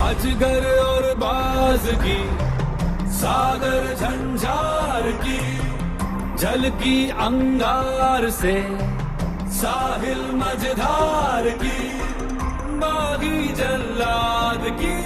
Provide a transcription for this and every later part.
अजगर और बाज की, सागर झंझार की, जल की अंगार से, साहिल मझधार की, बागी जल्लाद की।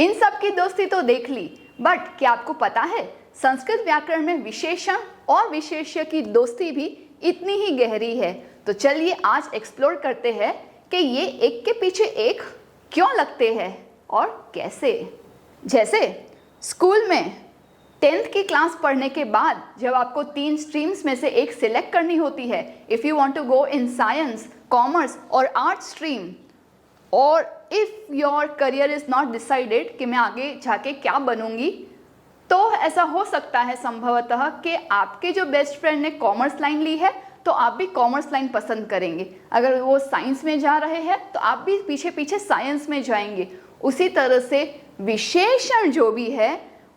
इन सब की दोस्ती तो देख ली, बट क्या आपको पता है संस्कृत व्याकरण में विशेषण और विशेष्य की दोस्ती भी इतनी ही गहरी है। तो चलिए आज एक्सप्लोर करते हैं कि ये एक के पीछे एक क्यों लगते हैं और कैसे। जैसे स्कूल में 10th की क्लास पढ़ने के बाद जब आपको 3 स्ट्रीम्स में से एक सिलेक्ट करनी होती है, if you want to go in science, commerce और आर्ट स्ट्रीम, और if your career is not decided कि मैं आगे जाके क्या बनूंगी, तो ऐसा हो सकता है संभवतः कि आपके जो बेस्ट फ्रेंड ने कॉमर्स लाइन ली है तो आप भी कॉमर्स लाइन पसंद करेंगे। अगर वो साइंस में जा रहे हैं तो आप भी पीछे पीछे साइंस में जाएंगे। उसी तरह से विशेषण जो भी है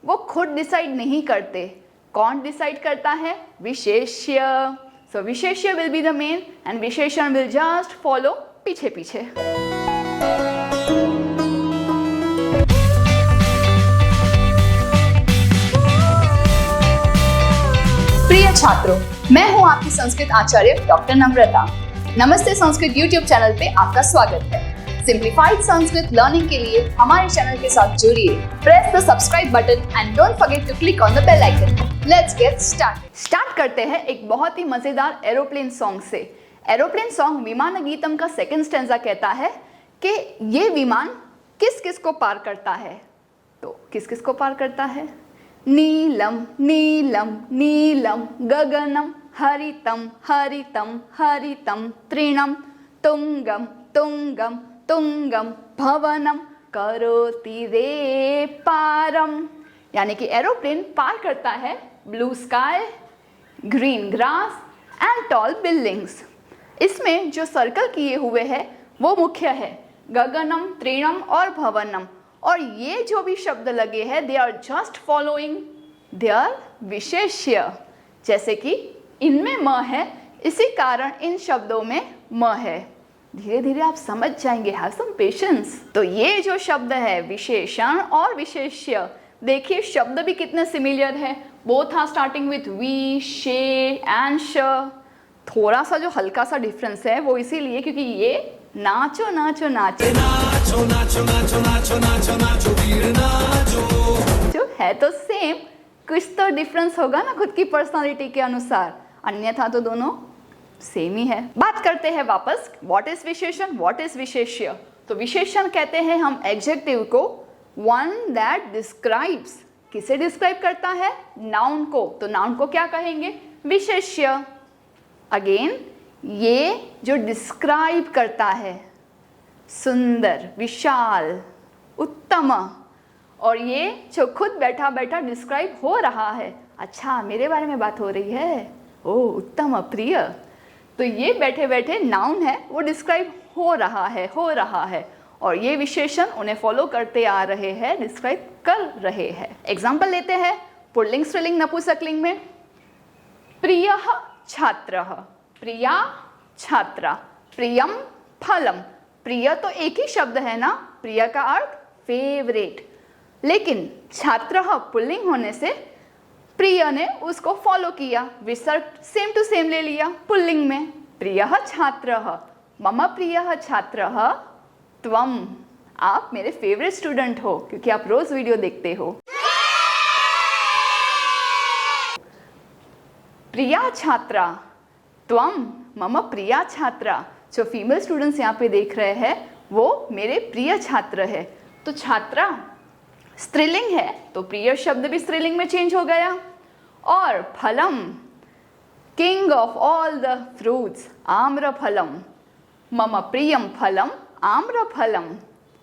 वो खुद डिसाइड नहीं करते। कौन डिसाइड करता है? विशेष्य। सो विशेष्य will be the main and विशेषण विल जस्ट फॉलो पीछे पीछे। प्रिय छात्रों, मैं हूं आपकी संस्कृत आचार्य डॉक्टर नम्रता। नमस्ते संस्कृत यूट्यूब चैनल पे आपका स्वागत है। सिंप्लीफाइड संस्कृत लर्निंग के लिए हमारे चैनल के साथ जुड़िए। Press the subscribe button and don't forget to click on the bell icon. Let's get start करते हैं एक बहुत ही मजेदार एरोप्लेन सॉन्ग से। एरोप्लेन सॉन्ग विमान गीतम का सेकंड स्टैंजा कहता है कि ये विमान किस किस को पार करता है। तो किस किस को पार करता है? नीलम नीलम नीलम गगनम हरितम हरितम हरितम तृणम तुंगम तुंगम तुंगम भवनम करोति रे पारम। यानी कि एरोप्लेन पार करता है blue sky, green grass and tall buildings. इसमें जो सर्कल किए हुए हैं वो मुख्य है गगनम, तृणम और भवनम। और ये जो भी शब्द लगे हैं they are just following their विशेष्य। जैसे कि इनमें म है, इसी कारण इन शब्दों में म है। धीरे धीरे आप समझ जाएंगे, हैव सम पेशेंस। तो ये जो शब्द है विशेषण और विशेष्य, देखिए शब्द भी कितने सिमिलर है। Both are starting with V, शे एंड श। थोड़ा सा जो हल्का सा डिफरेंस है वो इसीलिए क्योंकि ये नाचो नाचो नाचो नाचो नाचो नाचो नाचो नाचो नाचो वीर नाचो जो है तो सेम, कुछ तो डिफरेंस होगा ना खुद की पर्सनालिटी के अनुसार, अन्यथा तो दोनों सेम ही है। बात करते हैं वापस, व्हाट इज विशेषण, व्हाट इज विशेष्य। तो विशेषण कहते हैं हम एडजेक्टिव को, वन दैट डिस्क्राइब्स। किसे डिस्क्राइब करता है? नाउन को। तो नाउन को क्या कहेंगे? विशेष्य। अगेन ये जो डिस्क्राइब करता है सुंदर, विशाल, उत्तम, और ये जो खुद बैठा बैठा डिस्क्राइब हो रहा है, अच्छा मेरे बारे में बात हो रही है, ओ उत्तम, प्रिय। तो ये बैठे बैठे नाउन है वो डिस्क्राइब हो रहा है और ये विशेषण उन्हें फॉलो करते आ रहे हैं, डिस्क्राइब कर रहे हैं। एग्जाम्पल लेते हैं पुल्लिंग, स्त्रीलिंग, नपुंसकलिंग में। प्रियः छात्रः, प्रिया छात्रा, प्रियम फलम। प्रिय तो एक ही शब्द है ना, प्रिय का अर्थ फेवरेट, लेकिन छात्रः पुल्लिंग होने से प्रिय ने उसको फॉलो किया, विसर्ग सेम टू सेम ले लिया पुल्लिंग में। प्रियः छात्रः, मम प्रियः छात्रः त्वम। आप मेरे फेवरेट स्टूडेंट हो क्योंकि आप रोज वीडियो देखते हो। प्रिया छात्रा त्वम मम प्रिया छात्रा। जो फीमेल स्टूडेंट्स यहाँ पे देख रहे हैं वो मेरे प्रिय छात्र है। तो छात्रा स्त्रीलिंग है तो प्रिय शब्द भी स्त्रीलिंग में चेंज हो गया। और फलम, king of all the fruits, आम्र फलम, मम प्रियम फलम आम्र फलम।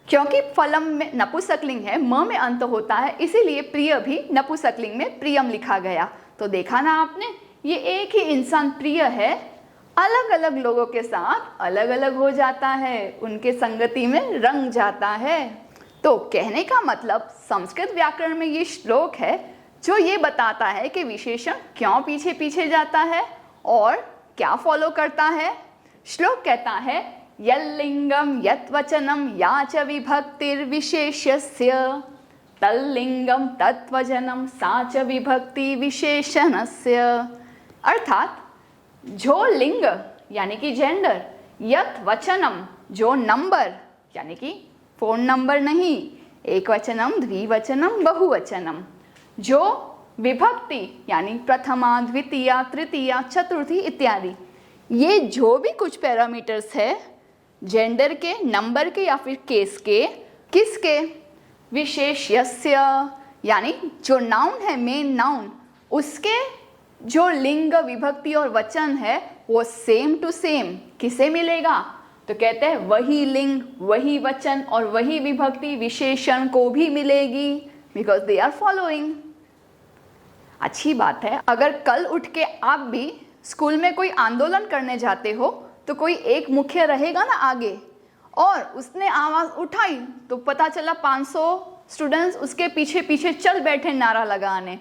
क्योंकि फलम में नपुंसकलिंग है, म में अंत होता है, इसीलिए प्रिय भी नपुंसकलिंग में प्रियम लिखा गया। तो देखा ना आपने, ये एक ही इंसान प्रिय है, अलग अलग लोगों के साथ अलग अलग हो जाता है, उनके संगति में रंग जाता है। तो कहने का मतलब संस्कृत व्याकरण में ये श्लोक है जो ये बताता है कि विशेषण क्यों पीछे पीछे जाता है और क्या फॉलो करता है? श्लोक कहता है यल्लिंगम यत्वचनम या च विभक्तिर्विशेष्यस्य तल्लिंगम तत्वचनम सा च विभक्ति विशेषणस्य। अर्थात जो लिंग यानी कि जेंडर, यत वचनम जो नंबर यानी कि फोन नंबर नहीं, एक वचनम द्विवचनम बहुवचनम, जो विभक्ति यानी प्रथमा द्वितीया तृतीया चतुर्थी इत्यादि, ये जो भी कुछ पैरामीटर्स है जेंडर के, नंबर के या फिर केस के, किसके? विशेष्यस्य यानी जो नाउन है, मेन नाउन, उसके जो लिंग विभक्ति और वचन है वो सेम टू सेम किसे मिलेगा? तो कहते हैं वही लिंग, वही वचन और वही विभक्ति विशेषण को भी मिलेगी, बिकॉज दे आर फॉलोइंग। अच्छी बात है, अगर कल उठ के आप भी स्कूल में कोई आंदोलन करने जाते हो तो कोई एक मुखिया रहेगा ना आगे, और उसने आवाज उठाई तो पता चला 500 स्टूडेंट्स उसके पीछे पीछे चल बैठे नारा लगाने।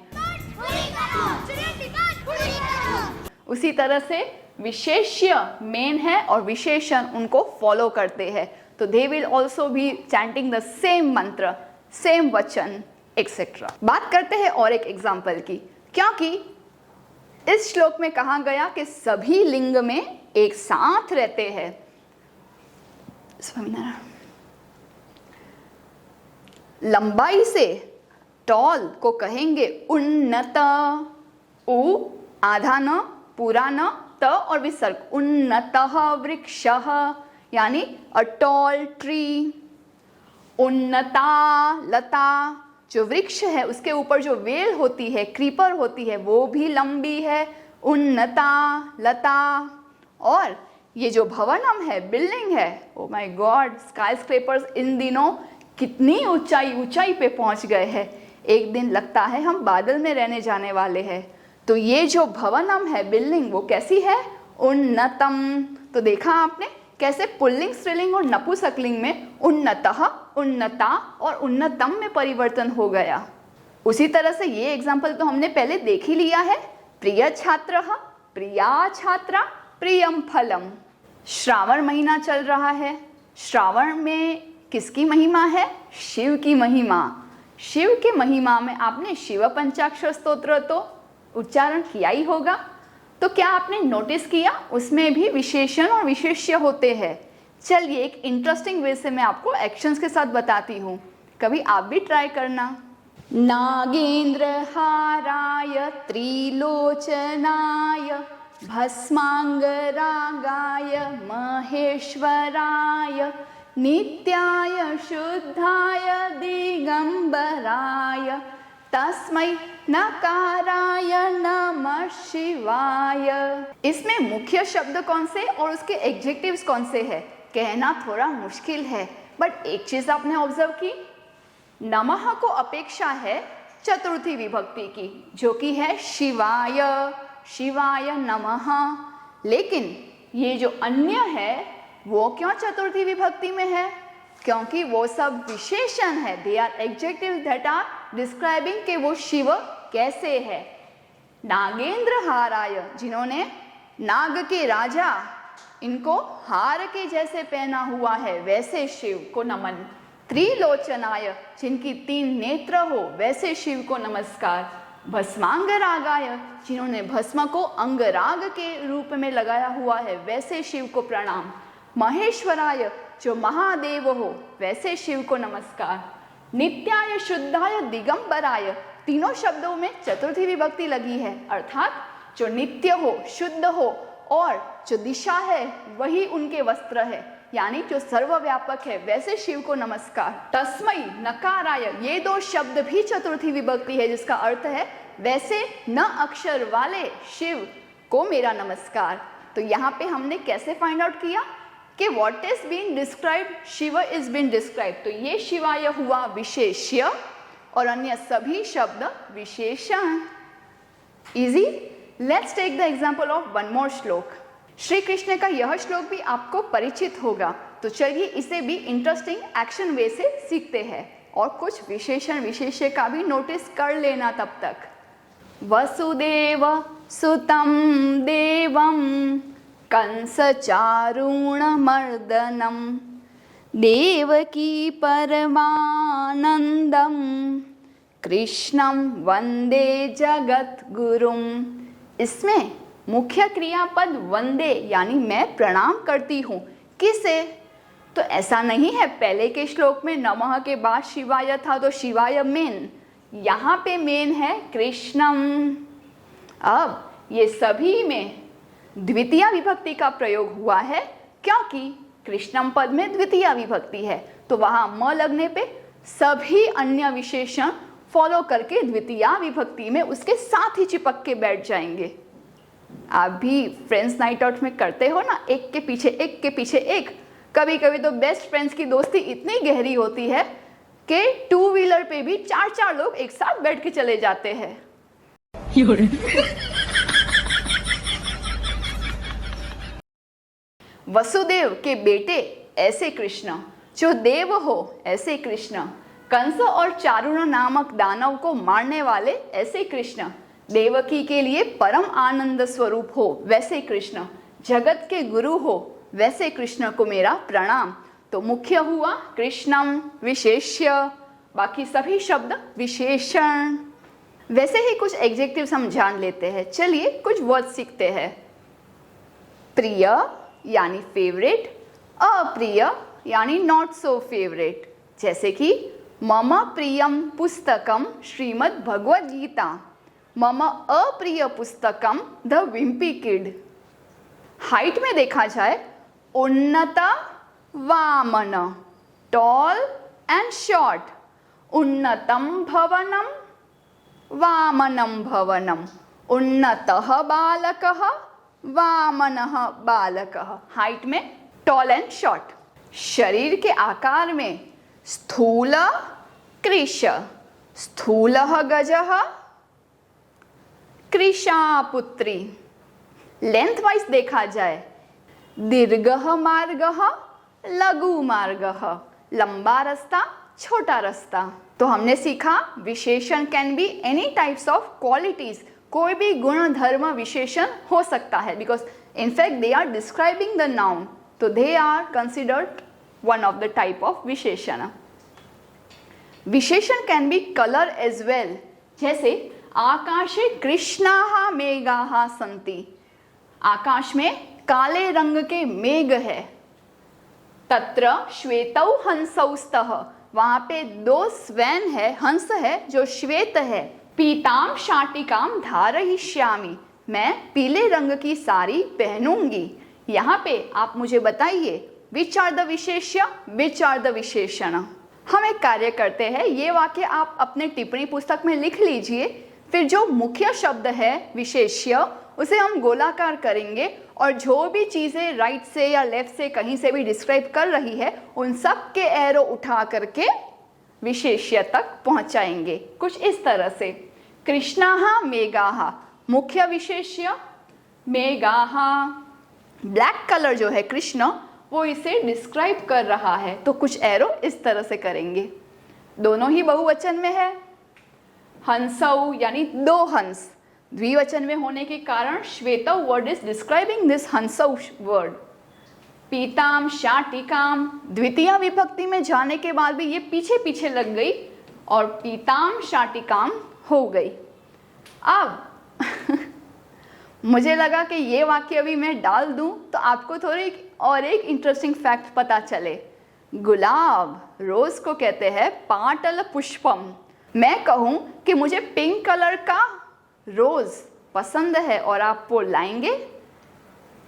उसी तरह से विशेष्य मेन है और विशेषण उनको फॉलो करते हैं, तो they will also be chanting the same मंत्र, सेम वचन एक्सेट्रा। बात करते हैं और एक एग्जाम्पल की, क्योंकि इस श्लोक में कहा गया कि सभी लिंग में एक साथ रहते हैं। लंबाई से टॉल को कहेंगे उन्नत, उ आधा न, पूरा न, त और विसर्ग, उन्नतः वृक्षः यानी अ टॉल ट्री। उन्नता लता, जो वृक्ष है उसके ऊपर जो वेल होती है, क्रीपर होती है, वो भी लंबी है, उन्नता लता। और ये जो भवनम है, बिल्डिंग है, oh my god, skyscrapers इन दिनों कितनी ऊंचाई पे पहुंच गए हैं, एक दिन लगता है हम बादल में रहने जाने वाले हैं। तो ये जो भवनम है, बिल्डिंग, वो कैसी है? उन्नतम। तो देखा आपने कैसे पुल्लिंग, स्त्रीलिंग और नपुंसकलिंग में उन्नतः, उन्नता और उन्नतम में परिवर्तन हो गया। उसी तरह से ये एग्जाम्पल तो हमने पहले देख ही लिया है, प्रिय छात्रः, प्रिया छात्रा, प्रियम फलम। श्रावण महीना चल रहा है, श्रावण में किसकी महिमा है? शिव की महिमा। शिव के महिमा में आपने शिव पंचाक्षर स्तोत्र तो उच्चारण किया ही होगा, तो क्या आपने नोटिस किया उसमें भी विशेषण और विशेष्य होते हैं? चलिए एक इंटरेस्टिंग वे से मैं आपको एक्शंस के साथ बताती हूँ, कभी आप भी ट्राई करना। नागेंद्र हाराय त्रिलोचनाय भस्मांगरागाय महेश्वराय नित्याय शुद्धाय दिगंबराय तस्मै नकाराय नमः शिवाय। इसमें मुख्य शब्द कौन से और उसके एडजेक्टिव्स कौन से हैं, कहना थोड़ा मुश्किल है, बट एक चीज आपने ऑब्जर्व की, नमः को अपेक्षा है चतुर्थी विभक्ति की, जो कि है शिवाय, शिवाय नमः। लेकिन ये जो अन्य है वो क्यों चतुर्थी विभक्ति में है? क्योंकि वो सब विशेषण है, they are adjectives that are describing कि वो शिव कैसे है। नागेंद्र हाराय, जिन्होंने नाग के राजा, इनको हार के जैसे पहना हुआ है, वैसे शिव को नमन। त्रिलोचनाय, जिनकी 3 नेत्र हो, वैसे शिव को नमस्कार। भस्मांगरागाय, जिन्होंने भस्म को अंगराग के रूप में लगाया हुआ है, वैसे शिव को प्रणाम। महेश्वराय, जो महादेव हो, वैसे शिव को नमस्कार। नित्याय शुद्धाय दिगंबराय, तीनों शब्दों में चतुर्थी विभक्ति लगी है, अर्थात जो नित्य हो, शुद्ध हो और जो दिशा है वही उनके वस्त्र है, यानी जो सर्वव्यापक है, वैसे शिव को नमस्कार। तस्मै नकाराय, ये 2 शब्द भी चतुर्थी विभक्ति है, जिसका अर्थ है वैसे न अक्षर वाले शिव को मेरा नमस्कार। तो यहाँ पे हमने कैसे फाइंड आउट किया कि what is being described, Shiva is being described. तो ये शिवाय हुआ विशेष्य और अन्य सभी शब्द विशेषण। Easy. Let's take the example of one more shloka. Shri Krishna का यह श्लोक भी आपको परिचित होगा, तो चलिए इसे भी इंटरेस्टिंग एक्शन वे से सीखते हैं और कुछ विशेषण विशेष्य का भी नोटिस कर लेना तब तक। वसुदेव सुतं देवं कंसचारूणमर्दनं देवकी परमानंदम कृष्णं वंदे जगद्गुरुम। इसमें मुख्य क्रियापद वंदे यानी मैं प्रणाम करती हूँ। किसे? तो ऐसा नहीं है पहले के श्लोक में नमः के बाद शिवाय था तो शिवाय मेन, यहाँ पे मेन है कृष्णम। अब ये सभी में द्वितीय विभक्ति का प्रयोग हुआ है क्योंकि कृष्णम पद में द्वितीय विभक्ति है, तो वहाँ म लगने पे सभी अन्य विशेषण फॉलो करके द्वितीय विभक्ति में उसके साथ ही चिपक के बैठ जाएंगे। आप भी फ्रेंड्स नाइट आउट में करते हो ना, एक के पीछे एक के पीछे एक। कभी कभी तो बेस्ट फ्रेंड्स की दोस्ती इतनी गहरी होती है कि टू व्हीलर पे भी 4-4 लोग एक साथ बैठ के चले जाते हैं। वसुदेव के बेटे ऐसे कृष्ण, जो देव हो ऐसे कृष्ण, कंस और चारुण नामक दानव को मारने वाले ऐसे कृष्ण, देवकी के लिए परम आनंद स्वरूप हो वैसे कृष्ण, जगत के गुरु हो वैसे कृष्ण को मेरा प्रणाम। तो मुख्य हुआ कृष्णम विशेष्य, बाकी सभी शब्द विशेषण। वैसे ही कुछ एडजेक्टिव्स हम जान लेते हैं। चलिए कुछ वर्ड सीखते हैं। प्रिय यानी फेवरेट, अप्रिय यानी नॉट सो फेवरेट। जैसे कि मम प्रियम पुस्तकम श्रीमद् भगवद गीता, मम अप्रिय पुस्तकम द विम्पी किड। हाइट में देखा जाए उन्नत वामन, टॉल एंड शॉर्ट, उन्नतम भवनम वामनम भवनम, उन्नतः बालकः वामनः बालकः। हाइट में टॉल एंड शॉर्ट। शरीर के आकार में स्थूल कृश, स्थूलः गजः कृशापुत्री। लेंथ वाइज देखा जाए दीर्घः मार्गः लघु मार्गः, लंबा रास्ता छोटा रास्ता। तो हमने सीखा विशेषण can be any types of qualities, कोई भी गुण धर्म विशेषण हो सकता है, because in fact they are describing the noun, तो they are considered one of the type of विशेषण। विशेषण can be colour as well, जैसे आकाशे कृष्णाः मेघाः सन्ति, आकाश में काले रंग के मेघ है। तत्र श्वेतौ हंसौ स्तः, वहां पे 2 स्वैन है, हंस है जो श्वेत है। पीताम शाटिकाम धारयिष्यामि, मैं पीले रंग की साड़ी पहनूंगी। यहाँ पे आप मुझे बताइए विच आर द विशेष्य, विच आर द विशेषण। हम एक कार्य करते हैं, ये वाक्य आप अपने टिप्पणी पुस्तक में लिख लीजिए, फिर जो मुख्य शब्द है विशेष्य उसे हम गोलाकार करेंगे और जो भी चीज़ें राइट से या लेफ्ट से कहीं से भी डिस्क्राइब कर रही है उन सब के एरो उठा करके विशेष्य तक पहुंचाएंगे। कुछ इस तरह से कृष्णाः मेघाः मुख्य विशेष्य, मेघाः ब्लैक कलर जो है कृष्ण वो इसे डिस्क्राइब कर रहा है, तो कुछ एरो इस तरह से करेंगे। दोनों ही बहुवचन में है। हंसौ यानी 2 हंस, द्विवचन में होने के कारण श्वेतौ वर्ड इज डिस्क्राइबिंग दिस हंसौ वर्ड। पीताम शाटिकाम, द्वितीय विभक्ति में जाने के बाद भी ये पीछे पीछे लग गई और पीताम शाटिकाम हो गई। अब मुझे लगा कि ये वाक्य अभी मैं डाल दूं तो आपको थोड़ी और एक इंटरेस्टिंग फैक्ट पता चले। गुलाब, रोज को कहते हैं पाटल पुष्पम। मैं कहूं कि मुझे पिंक कलर का रोज पसंद है और आप वो लाएंगे,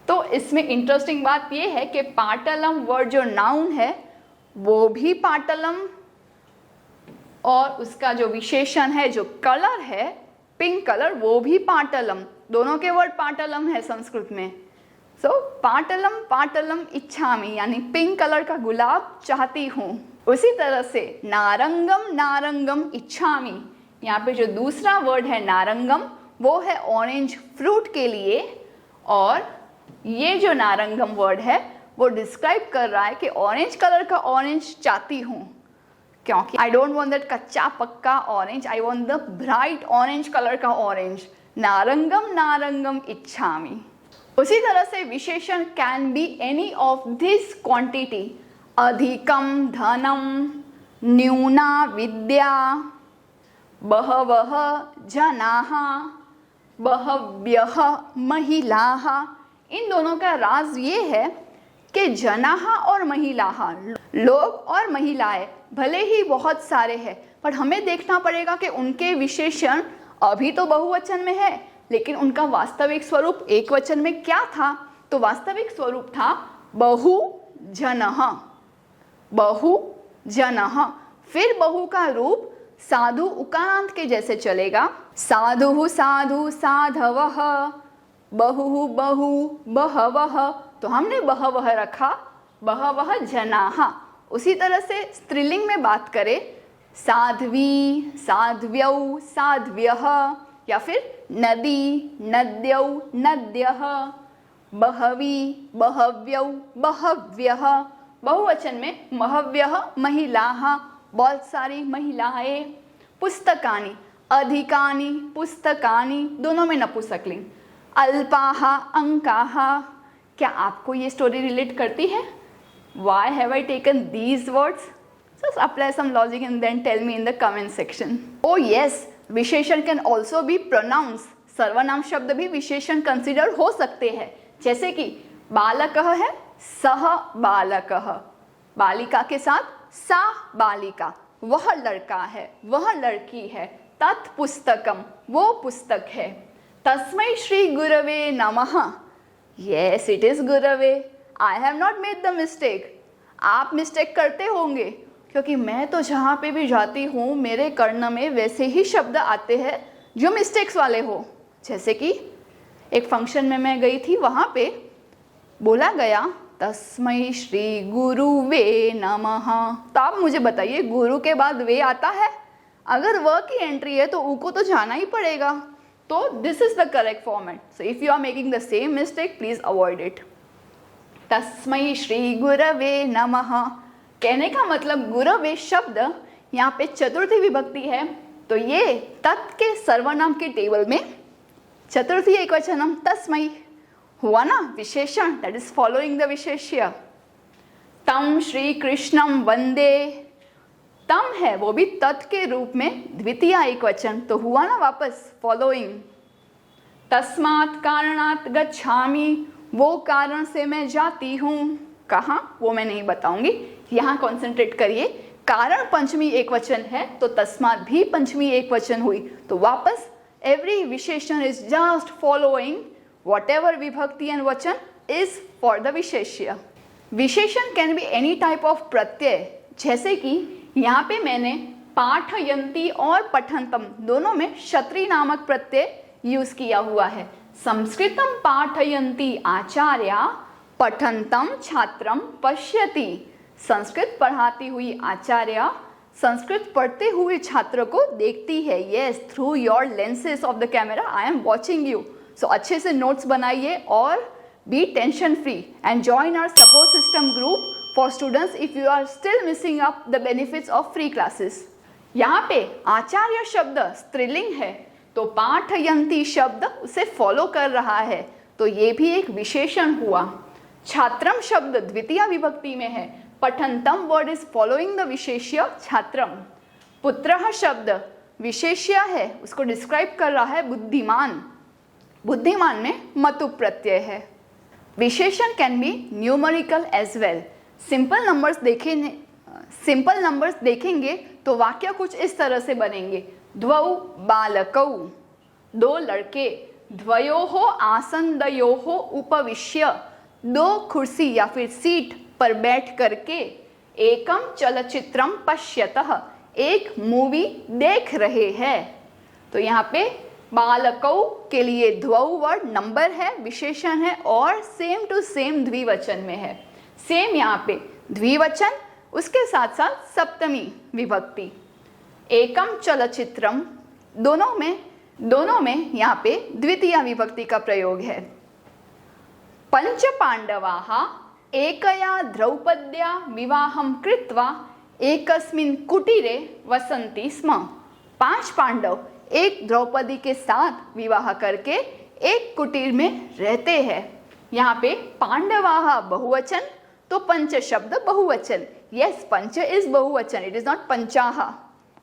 तो इसमें इंटरेस्टिंग बात ये है कि पाटलम वर्ड जो नाउन है वो भी पाटलम और उसका जो विशेषण है जो कलर है पिंक कलर वो भी पाटलम, दोनों के वर्ड पाटलम है संस्कृत में। सो पाटलम पाटलम इच्छामि यानी पिंक कलर का गुलाब चाहती हूँ। उसी तरह से नारंगम नारंगम इच्छामि, यहाँ पे जो दूसरा वर्ड है नारंगम वो है ऑरेंज फ्रूट के लिए, और ये जो नारंगम वर्ड है वो डिस्क्राइब कर रहा है कि ऑरेंज कलर का ऑरेंज चाहती हूँ, क्योंकि आई डोंट वांट दैट कच्चा पक्का orange, I want the bright orange colour का ऑरेंज। नारंगम नारंगम इच्छामि। उसी तरह से विशेषण can be any of this quantity, अधिकम धनम, न्यूना विद्या, बहवः जनाः, बहव्यः महिलाः। इन दोनों का राज ये है कि जनाः और महिलाः, लोग और महिलाएं भले ही बहुत सारे हैं, पर हमें देखना पड़ेगा कि उनके विशेषण अभी तो बहुवचन में है, लेकिन उनका वास्तविक स्वरूप एक वचन में क्या था? तो वास्तविक स्वरूप था बहुजनः, बहुजनः। फिर बहु का रूप साधु उकारांत के जैसे चलेगा, साधु साधु साधवः, बहु बहु बहवः। तो हमने बहवः रखा, बहवः जनाः। उसी तरह से स्त्रीलिंग में बात करें, साध्वी, साध्व्यौ, साध्व्यः, या फिर नदी, नद्यौ, नद्यः, बहवी, बहव्यौ, बहव्यः। बहुवचन में बहव्यः महिलाः, बहुत सारी महिलाएं। पुस्तकानि, अधिकानि, पुस्तकानि, दोनों में नपुंसकलिंग। अल्पाः, अंकाः। क्या आपको ये स्टोरी रिलेट करती है? Why have I taken these words? Just apply some logic and then tell me in the comment section. Oh yes, विशेषण can also be pronouns. सर्वनाम शब्द भी विशेषण कंसिडर हो सकते हैं, जैसे कि बालकः है, सः बालकः, बालिका के साथ सा बालिका, वह लड़का है, वह लड़की है। तत् पुस्तकम, वो पुस्तक है। तस्मै श्री गुरवे नमः। Yes, it is गुरवे। I have not made the mistake. आप मिस्टेक करते होंगे, क्योंकि मैं तो जहाँ पे भी जाती हूँ मेरे कर्ण में वैसे ही शब्द आते हैं जो मिस्टेक्स वाले हो। जैसे कि एक फंक्शन में मैं गई थी, वहाँ पे बोला गया तस्मै श्री गुरुवे नमः। तो आप मुझे बताइए, गुरु के बाद वे आता है? अगर व की एंट्री है तो ऊ को तो जाना ही पड़ेगा। तो this is the correct format. So if you are making the same mistake, please avoid it. तस्मै श्री गुरवे नमः कहने का मतलब गुरवे शब्द यहाँ पे चतुर्थी विभक्ति है, तो ये तत् के सर्वनाम के टेबल में चतुर्थी एकवचनम तस्मै हुआ ना, विशेषण, दैट इज फॉलोइंग द विशेष्य। तम श्री कृष्णम वंदे, तम है वो भी तत् के रूप में द्वितीय एकवचन, तो हुआ ना वापस फॉलोइंग। तस्मात् कारणात् गच्छामि, वो कारण से मैं जाती हूँ। कहाँ, वो मैं नहीं बताऊंगी, यहाँ कॉन्सेंट्रेट करिए। कारण पंचमी एकवचन है तो तस्मात् भी पंचमी एकवचन हुई, तो वापस एवरी विशेषण is just following whatever vibhakti and vachan is for the विशेष्य। विशेषण can be any type of प्रत्यय, जैसे कि यहाँ पे मैंने पाठयंती और पठंतम दोनों में क्षत्रिय नामक प्रत्यय यूज किया हुआ है। संस्कृतम पाठयंती आचार्या, पठंतम छात्रम पश्यति। संस्कृत पढ़ाती हुई आचार्य संस्कृत पढ़ते हुए छात्र को देखती है। Yes, through your lenses of the camera I am watching you. So अच्छे से नोट्स बनाइए और be tension free and join our support system group for students if you are still missing up the benefits of free classes. यहाँ पे आचार्य शब्द स्त्रीलिंग है, तो पाठयंती शब्द उसे फॉलो कर रहा है, तो ये भी एक विशेषण हुआ। छात्रम शब्द द्वितीय विभक्ति में है, पठंतम वर्ड इज फॉलोइंग द विशेष्य छात्रम। पुत्रः शब्द विशेष्य है, उसको डिस्क्राइब कर रहा है बुद्धिमान, बुद्धिमान में मतु प्रत्यय है। विशेषण can be numerical as well. Simple numbers देखेंगे तो वाक्य कुछ इस तरह से बनेंगे। द्वौ बालकौ, दो लड़के। द्वयोः आसन्दयोः उपविश्य, दो कुर्सी या फिर सीट पर बैठ करके। एकम चलचित्रम पश्यतः, एक मूवी देख रहे हैं। तो यहाँ पे बालकौ के लिए द्वौ वर्ड नंबर है, विशेषण है और सेम टू सेम द्विवचन में है। सेम यहाँ पे द्विवचन, उसके साथ साथ सप्तमी विभक्ति। एकम चलचित्रम, दोनों में यहाँ पे द्वितीय विभक्ति का प्रयोग है। पंच पांडवाः एकया द्रौपद्या विवाहं कृत्वा एकस्मिन् कुटीरे वसन्ति स्म। 5 पांडव एक द्रौपदी के साथ विवाह करके एक कुटीर में रहते हैं। यहाँ पे पांडवाः बहुवचन, तो पंच शब्द बहुवचन. Yes, पंच is बहुवचन, it is not पंचाः.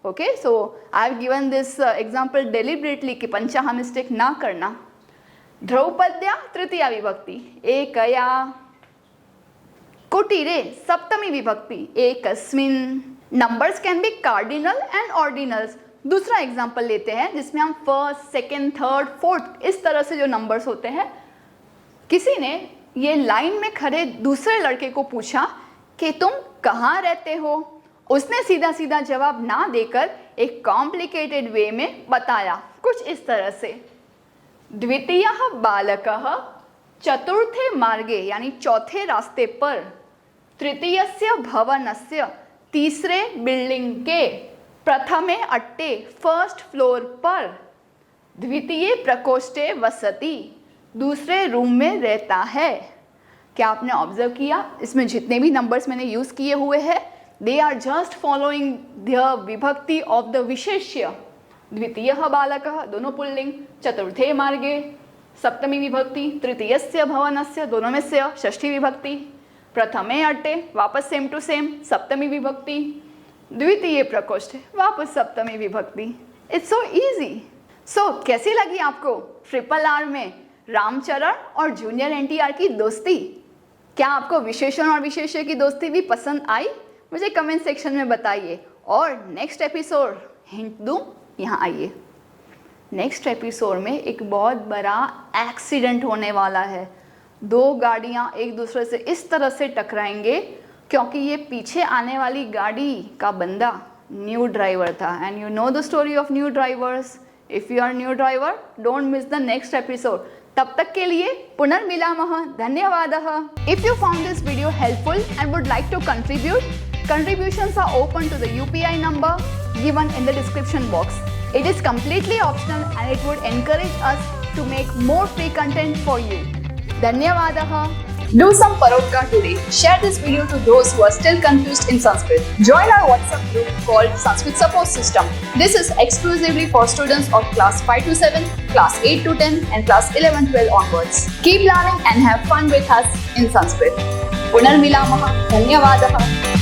Okay, so I have given this example deliberately कि पंचाः मिस्टेक ना करना. द्रौपद्या तृतीया विभक्ति, एकया. कुटीरे सप्तमी विभक्ति, एकस्मिन्. Numbers can be cardinal and ordinals. दूसरा एग्जाम्पल लेते हैं जिसमें हम फर्स्ट, सेकेंड, थर्ड, फोर्थ इस तरह से जो नंबर्स होते हैं. किसी ने ये लाइन में खड़े दूसरे लड़के को पूछा कि तुम कहाँ रहते हो. उसने सीधा सीधा जवाब ना देकर एक कॉम्प्लिकेटेड वे में बताया कुछ इस तरह से. द्वितीयः बालकः चतुर्थे मार्गे यानी चौथे रास्ते पर, तृतीयस्य भवनस्य तीसरे बिल्डिंग के, प्रथमे अट्टे फर्स्ट फ्लोर पर, द्वितीय प्रकोष्ठे वसति दूसरे रूम में रहता है. क्या आपने ऑब्जर्व किया इसमें जितने भी नंबर्स मैंने यूज किए हुए हैं they are just following the vibhakti of the visheshya. द्वितीयः बालकः दोनों पुल्लिंग, चतुर्थे मार्गे सप्तमी विभक्ति, तृतीयस्य भवनस्य दोनों में से षष्ठी विभक्ति, प्रथमे अट्टे वापस सेम टू सेम सप्तमी विभक्ति, द्वितीय प्रकोष्ठे वापस सप्तमी विभक्ति. It's so easy. सो कैसी लगी आपको ट्रिपल आर में रामचरण और जूनियर एनटीआर की दोस्ती? क्या आपको विशेषण और विशेष्य की दोस्ती भी पसंद आई? मुझे कमेंट सेक्शन में बताइए. और नेक्स्ट एपिसोड हिंट दूं, यहाँ आइए. नेक्स्ट एपिसोड में एक बहुत बड़ा एक्सीडेंट होने वाला है. दो गाड़ियाँ एक दूसरे से इस तरह से टकराएंगे क्योंकि ये पीछे आने वाली गाड़ी का बंदा न्यू ड्राइवर था. And you know the story of new drivers. If you are new driver don't miss the next episode. तब तक के लिए पुनर्मिलामः. धन्यवादः. If you found this video helpful and would like to contribute, contributions are open to the UPI number given in the description box. It is completely optional and it would encourage us to make more free content for you. Dhanyavadah. Do some Parotka today. Share this video to those who are still confused in Sanskrit. Join our WhatsApp group called Sanskrit Support System. This is exclusively for students of class 5 to 7, class 8 to 10 and class 11-12 onwards. Keep learning and have fun with us in Sanskrit. Punarmilamah. Dhanyavadah.